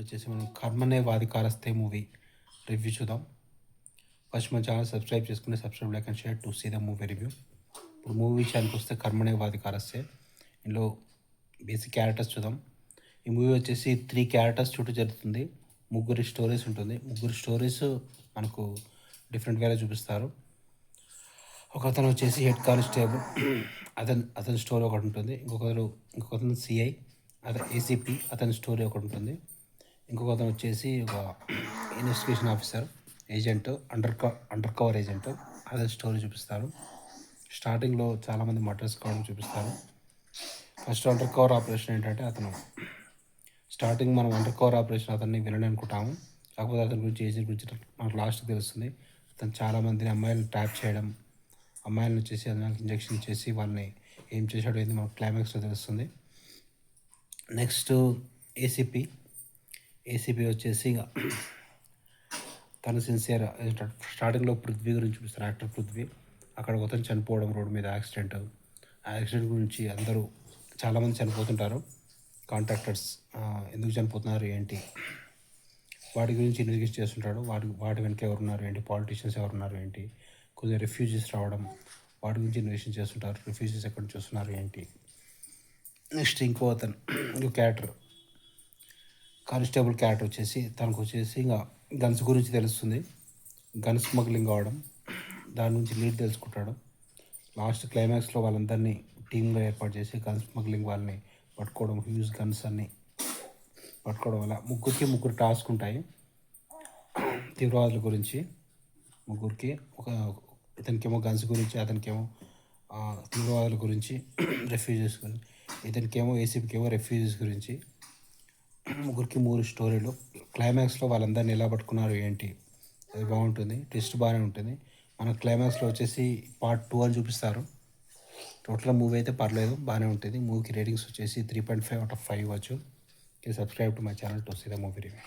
వచ్చేసి మనం 'Karmanye Vadhikaraste' movie review చూద్దాం. ఫస్ట్ మన ఛానల్ సబ్స్క్రైబ్ చేసుకుని subscribe like and share to see the movie review. ఇప్పుడు మూవీ విషయానికి వస్తే 'కర్మనే వాదికారస్తే' ఇందులో బేసిక్ క్యారెక్టర్స్ చూద్దాం. ఈ మూవీ వచ్చేసి 3 క్యారెక్టర్స్ చుట్టూ జరుగుతుంది. ముగ్గురి స్టోరీస్ ఉంటుంది. ముగ్గురు స్టోరీస్ మనకు డిఫరెంట్ వేలో చూపిస్తారు. ఒకతను వచ్చేసి హెడ్ కానిస్టేబుల్, అతని స్టోరీ ఒకటి ఉంటుంది. ఇంకొకతను సిఐ, అతను ఏసీపీ, అతని స్టోరీ ఒకటి ఉంటుంది. ఇంకొకతను వచ్చేసి ఒక investigation officer, agent, under cover agent, అతని స్టోరీ చూపిస్తారు. స్టార్టింగ్లో చాలామంది మర్డర్స్ కావడం చూపిస్తారు. ఫస్ట్ అండర్ కవర్ ఆపరేషన్ ఏంటంటే స్టార్టింగ్ మనం అండర్ కవర్ ఆపరేషన్ అతన్ని వినని అనుకుంటాము. కాకపోతే అతని గురించి ఏజెంట్ గురించి మనకు లాస్ట్కి తెలుస్తుంది. అతను చాలామందిని అమ్మాయిలను ట్యాప్ చేయడం, అమ్మాయిలను వచ్చేసి అతనికి ఇంజక్షన్ చేసి వాళ్ళని ఏం చేశాడో ఏంది మనకు క్లైమాక్స్లో తెలుస్తుంది. నెక్స్ట్ ఏసీపీ వచ్చేసి తను సిన్సియర్. స్టార్టింగ్లో పృథ్వీ గురించి చూపిస్తారు, యాక్టర్ పృథ్వీ. అక్కడ ఒకతను చనిపోవడం రోడ్డు మీద ఆ యాక్సిడెంట్ గురించి అందరూ చాలామంది చనిపోతుంటారు. కాంట్రాక్టర్స్ ఎందుకు చనిపోతున్నారు ఏంటి వాటి గురించి ఇన్వెస్టిగేట్ చేస్తుంటాడు. వాటి వెనక ఎవరున్నారు ఏంటి, పాలిటీషియన్స్ ఎవరున్నారు ఏంటి, కొద్దిగా రిఫ్యూజీస్ రావడం వాటి గురించి ఇన్వెస్టిగేట్ చేస్తుంటారు. రిఫ్యూజీస్ ఎక్కడ నుంచి వస్తున్నారు ఏంటి. నెక్స్ట్ ఇంకో క్యారెక్టర్ కానిస్టేబుల్ క్యారెక్టర్ వచ్చేసి తనకు వచ్చేసి ఇంకా గన్స్ గురించి తెలుస్తుంది. గన్ స్మగ్లింగ్ కావడం, దాని నుంచి లీడ్ తెలుసుకుంటాడు. లాస్ట్ క్లైమాక్స్లో వాళ్ళందరినీ టీమ్గా ఏర్పాటు చేసి గన్ స్మగ్లింగ్ వాళ్ళని పట్టుకోవడం, హ్యూజ్ గన్స్ అన్ని పట్టుకోవడం వల్ల ముగ్గురు టాస్క్ ఉంటాయి. తీవ్రవాదుల గురించి ముగ్గురికి, ఇతనికేమో గన్స్ గురించి, అతనికేమో తీవ్రవాదుల గురించి, రెఫ్యూజీస్ గురించి, ఇతనికేమో ఏసీపీకేమో రెఫ్యూజీస్ గురించి. ముగ్గురికి 3 స్టోరీలు. క్లైమాక్స్లో వాళ్ళందరినీ ఎలా పట్టుకున్నారు ఏంటి అది బాగుంటుంది. టెస్ట్ బాగానే ఉంటుంది. మన క్లైమాక్స్లో వచ్చేసి పార్ట్ 2 అని చూపిస్తారు. టోటల్గా మూవీ అయితే పర్లేదు, బాగానే ఉంటుంది. మూవీకి రేటింగ్స్ వచ్చేసి 3.5 out of 5 ఇవ్వచ్చు. Subscribe to my channel to see the movie review.